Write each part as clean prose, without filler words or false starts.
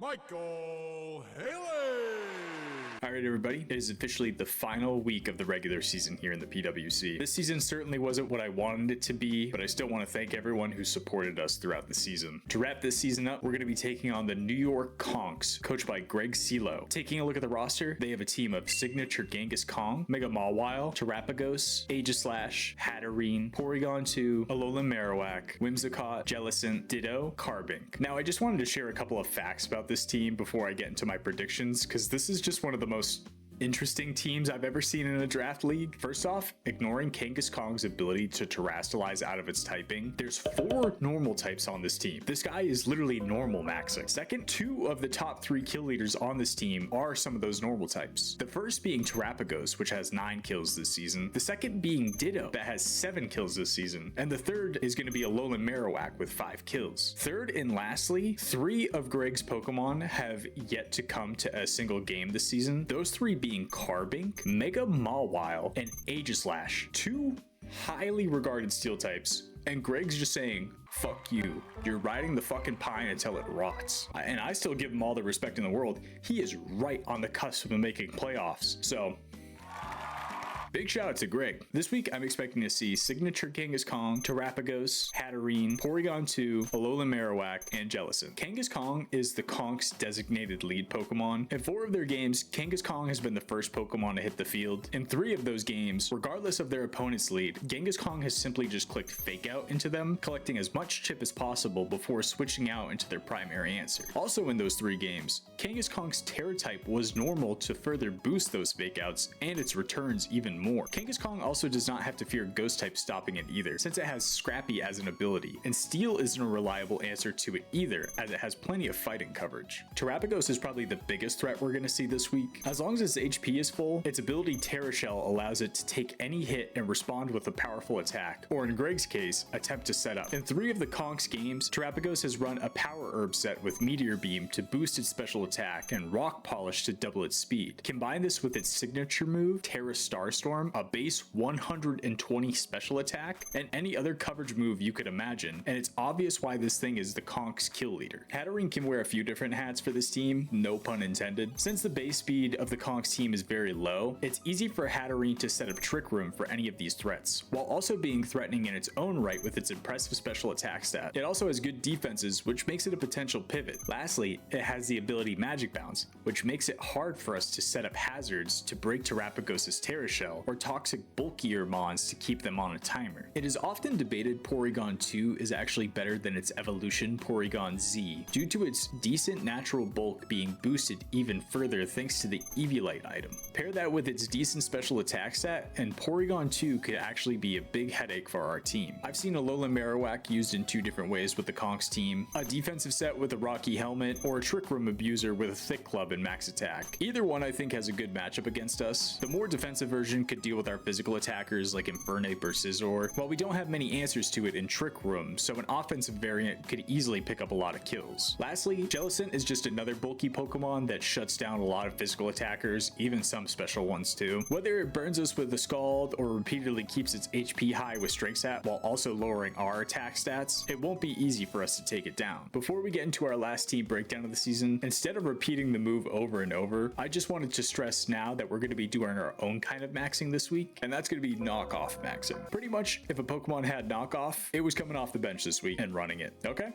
Michael Haley! Alright everybody, it is officially the final week of the regular season here in the PWC. This season certainly wasn't what I wanted it to be, but I still want to thank everyone who supported us throughout the season. To wrap this season up, we're going to be taking on the New York Conks, coached by Gregsillo. Taking a look at the roster, they have a team of Signature Genghis Kong, Mega Mawile, Terrapagos, Aegislash, Hatterene, Porygon 2, Alolan Marowak, Whimsicott, Jellicent, Ditto, Carbink. Now I just wanted to share a couple of facts about this team before I get into my predictions, because this is just one of the most interesting teams I've ever seen in a draft league. First off, ignoring Genghis Kong's ability to terrestrialize out of its typing, there's 4 normal types on this team. This guy is literally normal maxing. Second, 2 of the top 3 kill leaders on this team are some of those normal types. The first being Terrapagos, which has 9 kills this season. The second being Ditto, that has 7 kills this season. And the third is going to be Alolan Marowak with 5 kills. Third and lastly, 3 of Greg's Pokemon have yet to come to a single game this season. Those 3 being Carbink, Mega Mawile, and Aegislash. 2 highly regarded steel types. And Greg's just saying, fuck you. You're riding the fucking pine until it rots. And I still give him all the respect in the world. He is right on the cusp of making playoffs. So big shout out to Greg. This week, I'm expecting to see Signature Genghis Kong, Terrapagos, Hatterene, Porygon 2, Alolan Marowak, and Jellicent. Genghis Kong is the Conks' designated lead Pokemon. In 4 of their games, Genghis Kong has been the first Pokemon to hit the field. In 3 of those games, regardless of their opponent's lead, Genghis Kong has simply just clicked Fake Out into them, collecting as much chip as possible before switching out into their primary answer. Also in those 3 games, Genghis Kong's Terra type was normal to further boost those Fake Outs and its returns even more. Genghis Kong also does not have to fear Ghost type stopping it either, since it has Scrappy as an ability, and Steel isn't a reliable answer to it either, as it has plenty of fighting coverage. Terrapagos is probably the biggest threat we're going to see this week. As long as its HP is full, its ability Terra Shell allows it to take any hit and respond with a powerful attack, or in Greg's case, attempt to set up. In 3 of the Conks games, Terrapagos has run a Power Herb set with Meteor Beam to boost its special attack and Rock Polish to double its speed. Combine this with its signature move, Terra Starstorm, a base 120 special attack, and any other coverage move you could imagine, and it's obvious why this thing is the Conks kill leader. Hatterene can wear a few different hats for this team, no pun intended. Since the base speed of the Conks team is very low, it's easy for Hatterene to set up Trick Room for any of these threats, while also being threatening in its own right with its impressive special attack stat. It also has good defenses, which makes it a potential pivot. Lastly, it has the ability Magic Bounce, which makes it hard for us to set up hazards to break Terrapagos' Terra Shell, or toxic bulkier mons to keep them on a timer. It is often debated Porygon 2 is actually better than its evolution Porygon Z, due to its decent natural bulk being boosted even further thanks to the Eviolite item. Pair that with its decent special attack stat, and Porygon 2 could actually be a big headache for our team. I've seen Alolan Marowak used in 2 different ways with the Conks team, a defensive set with a Rocky Helmet, or a Trick Room abuser with a Thick Club and max attack. Either one I think has a good matchup against us. The more defensive version could deal with our physical attackers like Infernape or Scizor, while we don't have many answers to it in Trick Room, so an offensive variant could easily pick up a lot of kills. Lastly, Jellicent is just another bulky Pokemon that shuts down a lot of physical attackers, even some special ones too. Whether it burns us with the Scald or repeatedly keeps its HP high with Strength Stat while also lowering our attack stats, it won't be easy for us to take it down. Before we get into our last team breakdown of the season, instead of repeating the move over and over, I just wanted to stress now that we're going to be doing our own kind of maxing this week, and that's going to be knockoff maxing. Pretty much, if a Pokemon had knockoff, it was coming off the bench this week and running it, okay?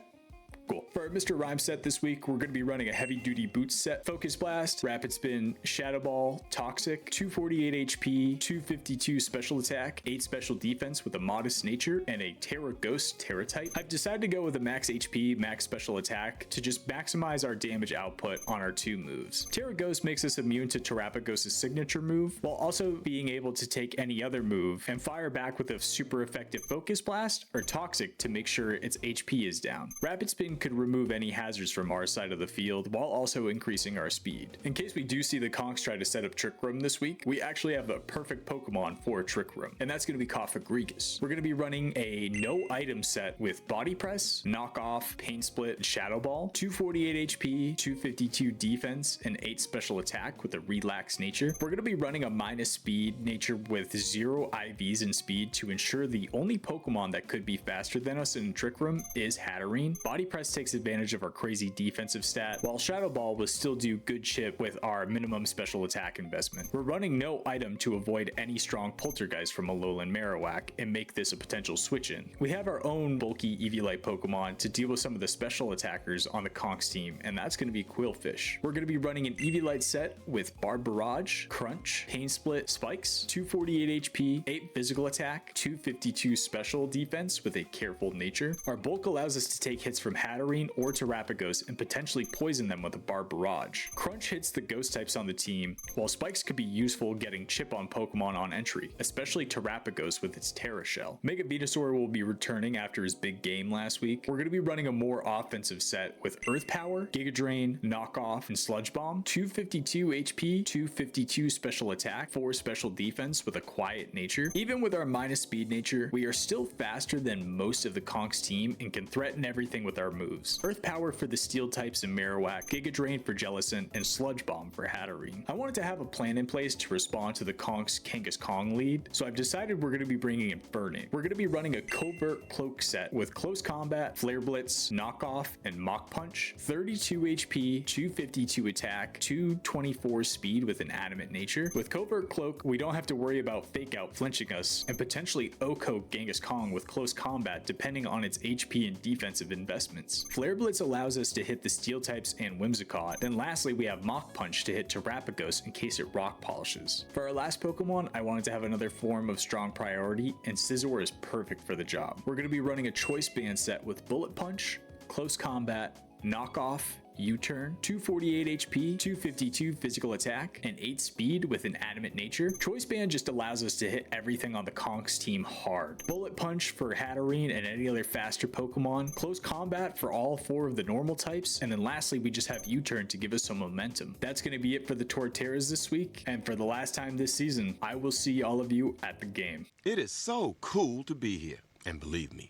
Cool. For our Mr. Rhyme set this week, we're going to be running a heavy duty boots set, Focus Blast, Rapid Spin, Shadow Ball, Toxic, 248 HP, 252 special attack, 8 special defense with a modest nature, and a Terra Ghost Terra type. I've decided to go with a max HP, max special attack to just maximize our damage output on our 2 moves. Terra Ghost makes us immune to Terrapagos' signature move, while also being able to take any other move and fire back with a super effective Focus Blast or Toxic to make sure its HP is down. Rapid Spin could remove any hazards from our side of the field while also increasing our speed. In case we do see the Conks try to set up Trick Room this week, we actually have a perfect Pokemon for Trick Room, and that's going to be Griseous. We're going to be running a no item set with Body Press, Knockoff, Pain Split, and Shadow Ball, 248 HP, 252 defense, and 8 special attack with a relaxed nature. We're going to be running a minus speed nature with 0 IVs in speed to ensure the only Pokemon that could be faster than us in Trick Room is Hatterene. Body Press Press takes advantage of our crazy defensive stat, while Shadow Ball will still do good chip with our minimum special attack investment. We're running no item to avoid any strong Poltergeist from Alolan Marowak and make this a potential switch in. We have our own bulky Eviolite Pokemon to deal with some of the special attackers on the Conks team, and that's going to be Quillfish. We're going to be running an Eviolite set with Barb Barrage, Crunch, Pain Split, Spikes, 248 HP, 8 physical attack, 252 special defense with a careful nature. Our bulk allows us to take hits from Hatterene or Terrapagos and potentially poison them with a Barb Barrage. Crunch hits the ghost types on the team, while Spikes could be useful getting chip on Pokemon on entry, especially Terrapagos with its Terra Shell. Mega Venusaur will be returning after his big game last week. We're going to be running a more offensive set with Earth Power, Giga Drain, Knock Off, and Sludge Bomb, 252 HP, 252 special attack, 4 special defense with a quiet nature. Even with our minus speed nature, we are still faster than most of the Conks team and can threaten everything with our moves. Earth Power for the Steel types in Marowak, Giga Drain for Jellicent, and Sludge Bomb for Hatterene. I wanted to have a plan in place to respond to the Conks Kangaskong lead, so I've decided we're going to be bringing in Burning. We're going to be running a Covert Cloak set with Close Combat, Flare Blitz, Knock Off, and Mach Punch, 32 HP, 252 attack, 224 speed with an adamant nature. With Covert Cloak, we don't have to worry about Fake Out flinching us, and potentially Oko Kangaskong with Close Combat depending on its HP and defensive investments. Flare Blitz allows us to hit the Steel types and Whimsicott. Then lastly, we have Mach Punch to hit Terrapagos in case it rock polishes. For our last Pokemon, I wanted to have another form of strong priority, and Scizor is perfect for the job. We're going to be running a Choice Band set with Bullet Punch, Close Combat, Knock Off, U-Turn, 248 HP, 252 physical attack, and 8 speed with an adamant nature. Choice Band just allows us to hit everything on the Conks team hard. Bullet Punch for Hatterene and any other faster Pokemon, Close Combat for all 4 of the normal types, and then lastly we just have U-Turn to give us some momentum. That's going to be it for the Torterras this week, and for the last time this season, I will see all of you at the game. It is so cool to be here. And believe me,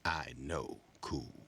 I know cool.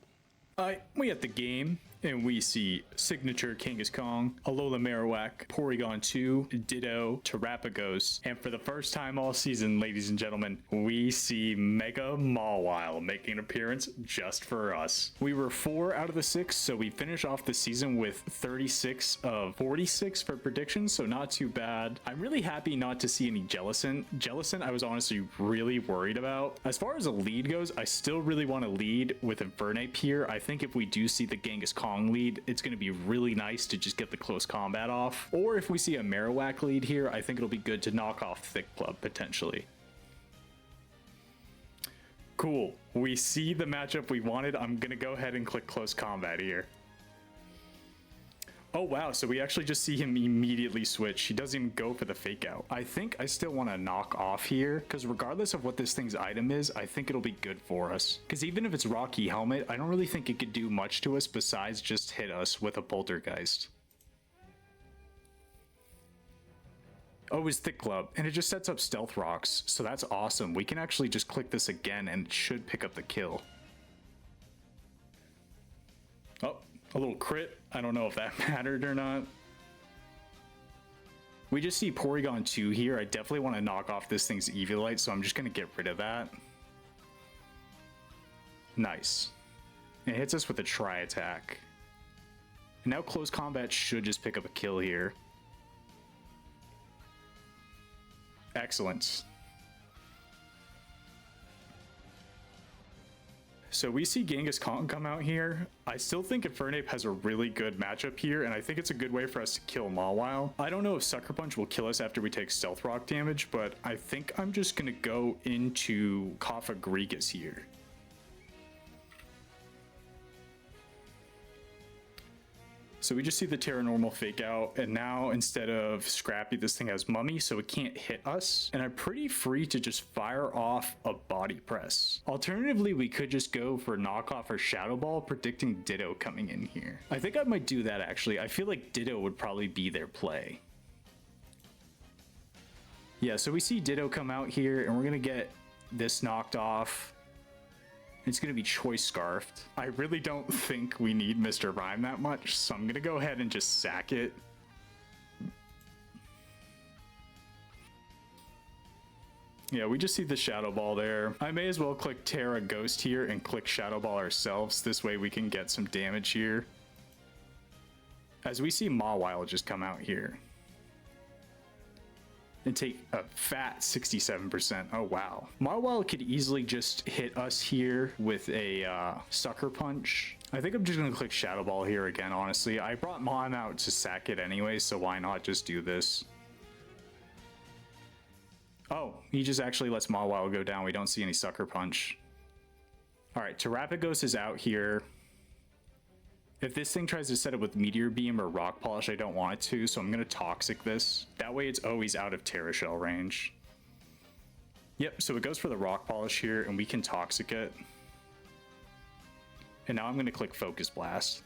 Alright, we at the game, and we see Signature Kangaskong, Alolan Marowak, Porygon 2, Ditto, Terrapagos, and for the first time all season, ladies and gentlemen, we see Mega Mawile making an appearance just for us. We were 4 out of the 6, so we finish off the season with 36 of 46 for predictions, so not too bad. I'm really happy not to see any Jellicent. Jellicent I was honestly really worried about. As far as a lead goes, I still really want to lead with Infernape here. I think if we do see the Kangaskong lead, it's going to be really nice to just get the Close Combat off. Or if we see a Marowak lead here, I think it'll be good to knock off Thick Club potentially. Cool. We see the matchup we wanted. I'm going to go ahead and click Close Combat here. Oh wow, so we actually just see him immediately switch. He doesn't even go for the Fake Out. I think I still want to knock off here, because regardless of what this thing's item is, I think it'll be good for us. Because even if it's Rocky Helmet, I don't really think it could do much to us besides just hit us with a Poltergeist. Oh, it's Thick Club, and it just sets up Stealth Rocks, so that's awesome. We can actually just click this again and it should pick up the kill. Oh, a little crit. I don't know if that mattered or not. We just see Porygon 2 here. I definitely want to knock off this thing's Eviolite, so I'm just going to get rid of that. Nice. It hits us with a Tri-Attack. And now Close Combat should just pick up a kill here. Excellent. So we see Kangaskong come out here. I still think Infernape has a really good matchup here, and I think it's a good way for us to kill Mawile. I don't know if Sucker Punch will kill us after we take Stealth Rock damage, but I think I'm just going to go into Kaffa Griseous here. So we just see the Terra Normal Fake Out, and now instead of Scrappy, this thing has Mummy, so it can't hit us. And I'm pretty free to just fire off a Body Press. Alternatively, we could just go for Knockoff or Shadow Ball, predicting Ditto coming in here. I think I might do that actually. I feel like Ditto would probably be their play. Yeah, so we see Ditto come out here, and we're gonna get this knocked off. It's going to be Choice Scarfed. I really don't think we need Mr. Rhyme that much, so I'm going to go ahead and just sack it. Yeah, we just see the Shadow Ball there. I may as well click Terra Ghost here and click Shadow Ball ourselves. This way we can get some damage here. As we see Mawile just come out here and take a fat 67%. Oh, wow. Mawile could easily just hit us here with a Sucker Punch. I think I'm just going to click Shadow Ball here again, honestly. I brought Mon out to sack it anyway, so why not just do this? Oh, he just actually lets Mawile go down. We don't see any Sucker Punch. All right, Terrapagos is out here. If this thing tries to set it with Meteor Beam or Rock Polish, I don't want it to, so I'm going to Toxic this. That way it's always out of Terra Shell range. Yep, so it goes for the Rock Polish here, and we can Toxic it. And now I'm going to click Focus Blast.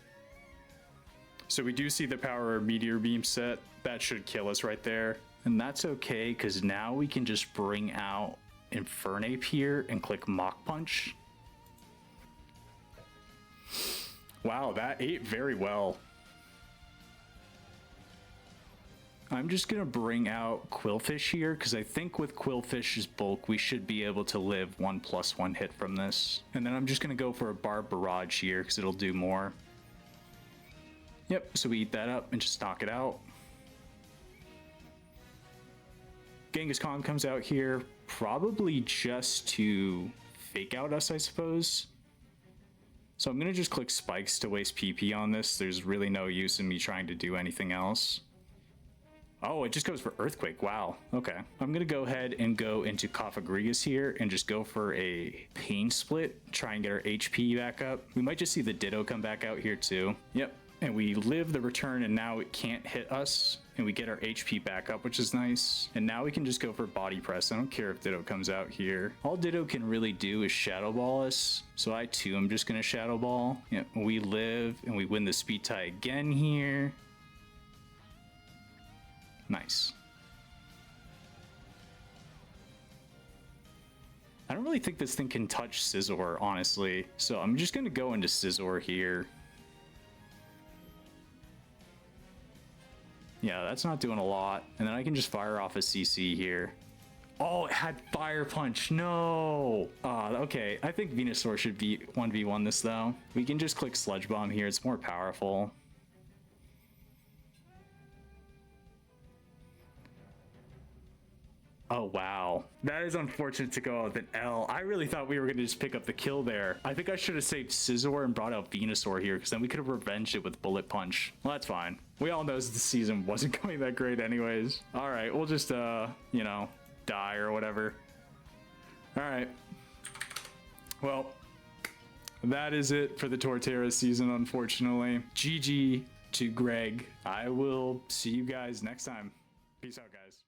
So we do see the power of Meteor Beam set. That should kill us right there. And that's okay, because now we can just bring out Infernape here and click Mach Punch. Wow, that ate very well. I'm just going to bring out Quillfish here, because I think with Quillfish's bulk, we should be able to live 1+1 hit from this. And then I'm just going to go for a Barb Barrage here, because it'll do more. Yep, so we eat that up and just knock it out. Kangaskhan comes out here, probably just to fake out us, I suppose. So I'm going to just click Spikes to waste PP on this. There's really no use in me trying to do anything else. Oh, it just goes for Earthquake. Wow. Okay. I'm going to go ahead and go into Griseous here and just go for a Pain Split. Try and get our HP back up. We might just see the Ditto come back out here too. Yep. And we live the return, and now it can't hit us, and we get our HP back up, which is nice. And now we can just go for Body Press. I don't care if Ditto comes out here. All Ditto can really do is Shadow Ball us, so I too am just going to Shadow Ball. Yeah, we live, and we win the speed tie again here. Nice. I don't really think this thing can touch Scizor, honestly, so I'm just going to go into Scizor here. Yeah, that's not doing a lot. And then I can just fire off a CC here. Oh, it had Fire Punch. No. Okay. I think Venusaur should be 1v1 this, though. We can just click Sludge Bomb here. It's more powerful. Oh, wow. That is unfortunate to go out with an L. I really thought we were going to just pick up the kill there. I think I should have saved Scizor and brought out Venusaur here, because then we could have revenged it with Bullet Punch. Well, that's fine. We all know the season wasn't going that great anyways. All right, we'll just, you know, die or whatever. All right. Well, that is it for the Torterras season, unfortunately. GG to Greg. I will see you guys next time. Peace out, guys.